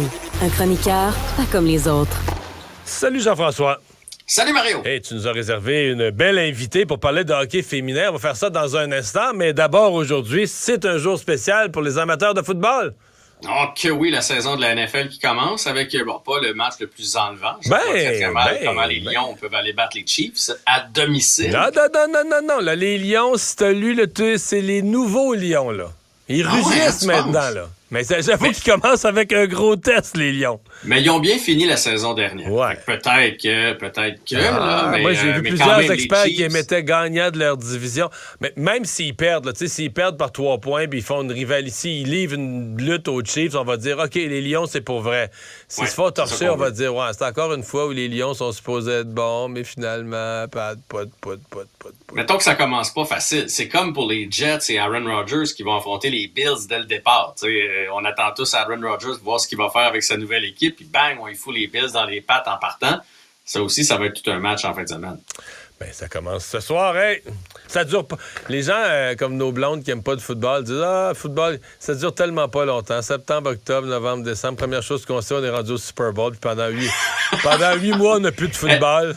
Barry, un chroniqueur pas comme les autres. Salut Jean-François. Salut Mario! Hey, tu nous as réservé une belle invitée pour parler de hockey féminin. On va faire ça dans un instant, mais d'abord aujourd'hui, c'est un jour spécial pour les amateurs de football. Oh que oui, la saison de la NFL qui commence avec, pas le match le plus enlevant. Je vois très mal comment les Lions peuvent aller battre les Chiefs à domicile. Non. Là, les Lions, si t'as lu, c'est les nouveaux Lions, là. Ils rugissent maintenant, là. Mais j'avoue qu'ils commencent avec un gros test, les Lions. Mais ils ont bien fini la saison dernière. Ouais. Peut-être que là, mais, moi, j'ai vu plusieurs experts Chiefs... qui émettaient gagnants de leur division. Mais même s'ils perdent, là, s'ils perdent par 3 points, puis ils font une rivalité, ils livrent une lutte aux Chiefs, on va dire, OK, les Lions, c'est pour vrai. S'ils se font torcher, on va dire, ouais, c'est encore une fois où les Lions sont supposés être bons, mais finalement, pas. Mettons que ça commence pas facile. C'est comme pour les Jets et Aaron Rodgers qui vont affronter les Bills dès le départ. On attend tous Aaron Rodgers pour voir ce qu'il va faire avec sa nouvelle équipe, puis bang, on y fout les Bills dans les pattes en partant. Ça aussi, ça va être tout un match en fin de semaine. Ben, ça commence ce soir, hein? Ça dure pas. Les gens comme nos blondes qui aiment pas de football disent football, ça dure tellement pas longtemps. Septembre, octobre, novembre, décembre, première chose qu'on sait, on est rendu au Super Bowl, puis pendant 8 mois, on n'a plus de football.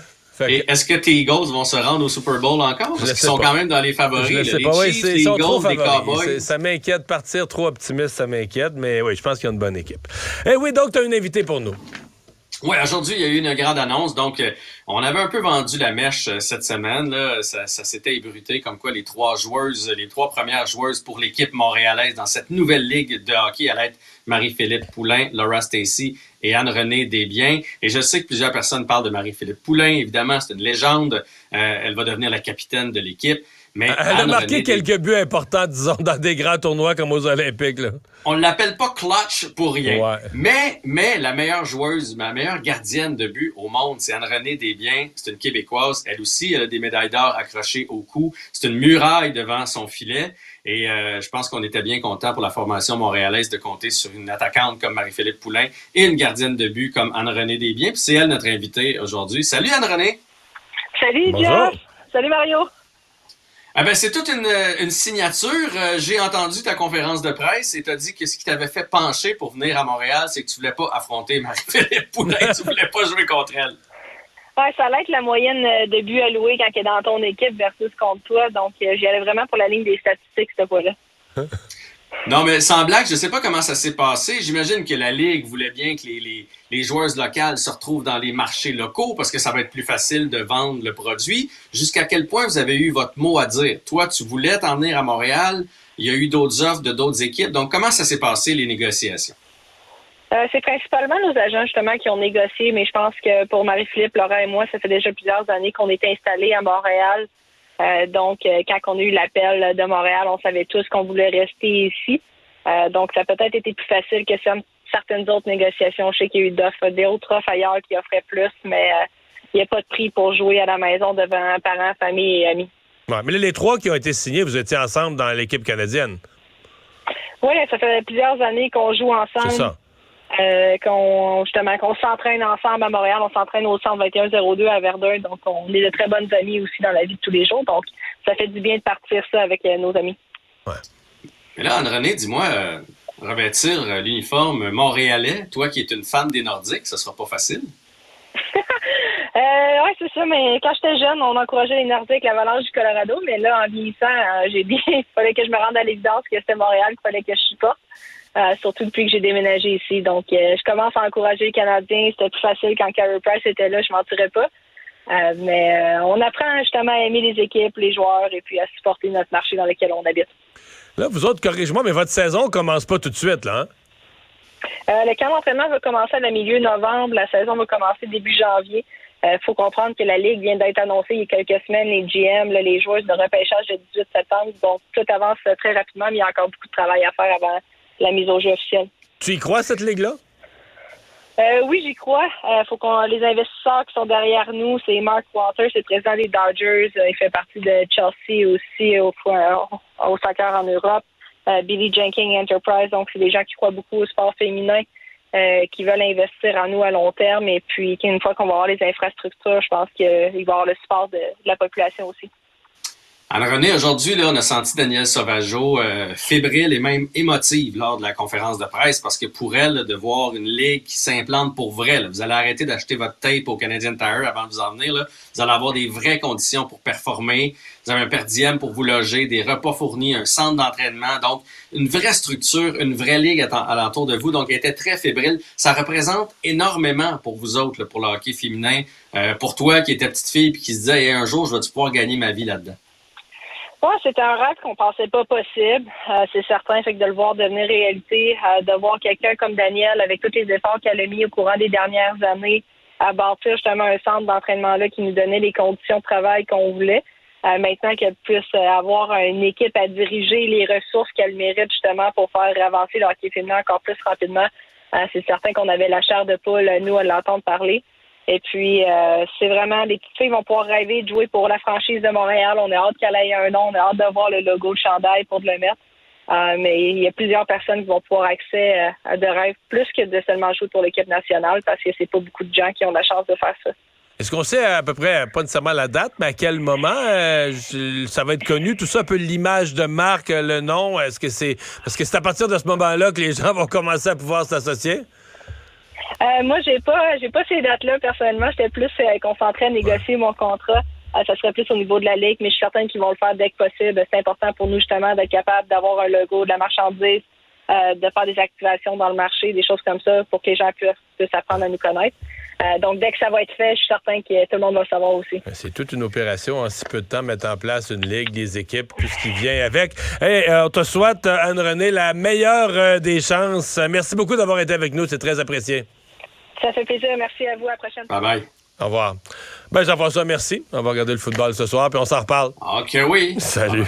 Et est-ce que tes Eagles vont se rendre au Super Bowl encore? Parce qu'ils sont quand même dans les favoris. Je ne sais les pas. Chiefs, Oui, les ils sont Eagles, trop les favoris. Cowboys. Ça m'inquiète. Partir trop optimiste, ça m'inquiète. Mais oui, je pense qu'il y a une bonne équipe. Eh oui, donc tu as une invitée pour nous. Oui, aujourd'hui, il y a eu une grande annonce. Donc, on avait un peu vendu la mèche cette semaine. Là. Ça s'était ébruité comme quoi les trois premières joueuses pour l'équipe montréalaise dans cette nouvelle ligue de hockey allaient être Marie-Philippe Poulin, Laura Stacey et Anne-Renée Desbiens. Et je sais que plusieurs personnes parlent de Marie-Philippe Poulin. Évidemment, c'est une légende. Elle va devenir la capitaine de l'équipe. Mais elle a marqué quelques buts importants, disons, dans des grands tournois comme aux Olympiques. Là. On ne l'appelle pas clutch pour rien. Ouais. Mais la meilleure joueuse, ma meilleure gardienne de but au monde, c'est Anne-Renée Desbiens. C'est une Québécoise. Elle aussi, elle a des médailles d'or accrochées au cou. C'est une muraille devant son filet. Et je pense qu'on était bien content pour la formation montréalaise de compter sur une attaquante comme Marie-Philippe Poulin et une gardienne de but comme Anne-Renée Desbiens. Puis c'est elle notre invitée aujourd'hui. Salut Anne-Renée! Salut Bonjour. Jeff! Salut Mario! Ah ben c'est toute une signature. J'ai entendu ta conférence de presse et t'as dit que ce qui t'avait fait pencher pour venir à Montréal, c'est que tu voulais pas affronter Marie-Philippe Poulin, tu voulais pas jouer contre elle. Ouais, ça allait être la moyenne de buts alloués quand elle est dans ton équipe versus contre toi. Donc, j'y allais vraiment pour la ligne des statistiques cette fois-là. Non, mais sans blague, je sais pas comment ça s'est passé. J'imagine que la Ligue voulait bien que les joueuses locales se retrouvent dans les marchés locaux parce que ça va être plus facile de vendre le produit. Jusqu'à quel point vous avez eu votre mot à dire? Toi, tu voulais t'en venir à Montréal. Il y a eu d'autres offres de d'autres équipes. Donc, comment ça s'est passé, les négociations? C'est principalement nos agents, justement, qui ont négocié. Mais je pense que pour Marie-Philippe, Laura et moi, ça fait déjà plusieurs années qu'on est installés à Montréal. Donc, quand on a eu l'appel de Montréal, on savait tous qu'on voulait rester ici. Donc, ça a peut-être été plus facile que certaines autres négociations. Je sais qu'il y a eu d'autres offres ailleurs qui offraient plus, mais il n'y a pas de prix pour jouer à la maison devant parents, famille et amis. Ouais, mais là, les 3 qui ont été signés, vous étiez ensemble dans l'équipe canadienne. Oui, ça fait plusieurs années qu'on joue ensemble. C'est ça. Qu'on s'entraîne ensemble à Montréal, on s'entraîne au centre 2102 à Verdun, donc on est de très bonnes amies aussi dans la vie de tous les jours, donc ça fait du bien de partir ça avec nos amis. Ouais. Mais là, Anne-Renée, dis-moi, revêtir l'uniforme montréalais, toi qui es une fan des Nordiques, ça sera pas facile? Oui, c'est ça, mais quand j'étais jeune, on encourageait les Nordiques, l'Avalanche du Colorado, mais là, en vieillissant, j'ai dit il fallait que je me rende à l'évidence que c'était Montréal qu'il fallait que je supporte. Surtout depuis que j'ai déménagé ici. Donc, je commence à encourager les Canadiens. C'était plus facile quand Carey Price était là, je mentirais pas. Mais on apprend justement à aimer les équipes, les joueurs et puis à supporter notre marché dans lequel on habite. Là, vous autres, corrige-moi, mais votre saison commence pas tout de suite, là, hein? Le camp d'entraînement va commencer à la milieu novembre. La saison va commencer début janvier. Faut comprendre que la Ligue vient d'être annoncée il y a quelques semaines. Les GM, les joueurs de repêchage de 18 septembre. Donc, tout avance très rapidement, mais il y a encore beaucoup de travail à faire avant la mise au jeu officielle. Tu y crois, cette ligue-là? Oui, j'y crois. Faut les investisseurs qui sont derrière nous, c'est Mark Walters, c'est le président des Dodgers. Il fait partie de Chelsea aussi au soccer en Europe. Billy Jenkins Enterprise, donc c'est des gens qui croient beaucoup au sport féminin, qui veulent investir en nous à long terme. Et puis, une fois qu'on va avoir les infrastructures, je pense qu'il va y avoir le support de la population aussi. Anne-Renée, aujourd'hui, là, on a senti Danielle Sauvageau fébrile et même émotive lors de la conférence de presse parce que pour elle, là, de voir une ligue qui s'implante pour vrai, là, vous allez arrêter d'acheter votre tape au Canadian Tire avant de vous en venir. Là. Vous allez avoir des vraies conditions pour performer. Vous avez un per diem pour vous loger, des repas fournis, un centre d'entraînement. Donc, une vraie structure, une vraie ligue alentour de vous. Donc, elle était très fébrile. Ça représente énormément pour vous autres, là, pour le hockey féminin. Pour toi qui étais petite fille et qui se disait hey, un jour, je vais pouvoir gagner ma vie là-dedans. Ouais, c'était un rêve qu'on pensait pas possible. C'est certain, fait que de le voir devenir réalité, de voir quelqu'un comme Danielle, avec tous les efforts qu'elle a mis au courant des dernières années, à bâtir justement un centre d'entraînement-là qui nous donnait les conditions de travail qu'on voulait. Maintenant qu'elle puisse avoir une équipe à diriger, les ressources qu'elle mérite justement pour faire avancer le hockey féminin encore plus rapidement, c'est certain qu'on avait la chair de poule, nous, à l'entendre parler. Et puis, c'est vraiment, les petites filles vont pouvoir rêver de jouer pour la franchise de Montréal. On a hâte qu'elle ait un nom, on a hâte de voir le logo de chandail pour de le mettre. Mais il y a plusieurs personnes qui vont pouvoir accès à de rêves plus que de seulement jouer pour l'équipe nationale parce que c'est pas beaucoup de gens qui ont la chance de faire ça. Est-ce qu'on sait à peu près, pas nécessairement la date, mais à quel moment ça va être connu, tout ça, un peu l'image de marque, le nom? Est-ce que c'est parce que c'est à partir de ce moment-là que les gens vont commencer à pouvoir s'associer? Moi, j'ai pas ces dates-là, personnellement. J'étais plus concentrée à négocier mon contrat. Ça serait plus au niveau de la Ligue, mais je suis certaine qu'ils vont le faire dès que possible. C'est important pour nous, justement, d'être capable d'avoir un logo, de la marchandise, de faire des activations dans le marché, des choses comme ça, pour que les gens puissent apprendre à nous connaître. Donc, dès que ça va être fait, je suis certain que tout le monde va le savoir aussi. C'est toute une opération en si peu de temps, mettre en place une ligue, des équipes, tout ce qui vient avec. Hey, on te souhaite, Anne-Renée, la meilleure des chances. Merci beaucoup d'avoir été avec nous, c'est très apprécié. Ça fait plaisir. Merci à vous. À la prochaine. Bye-bye. Au revoir. Ben, Jean-François, merci. On va regarder le football ce soir, puis on s'en reparle. OK, oui. Salut.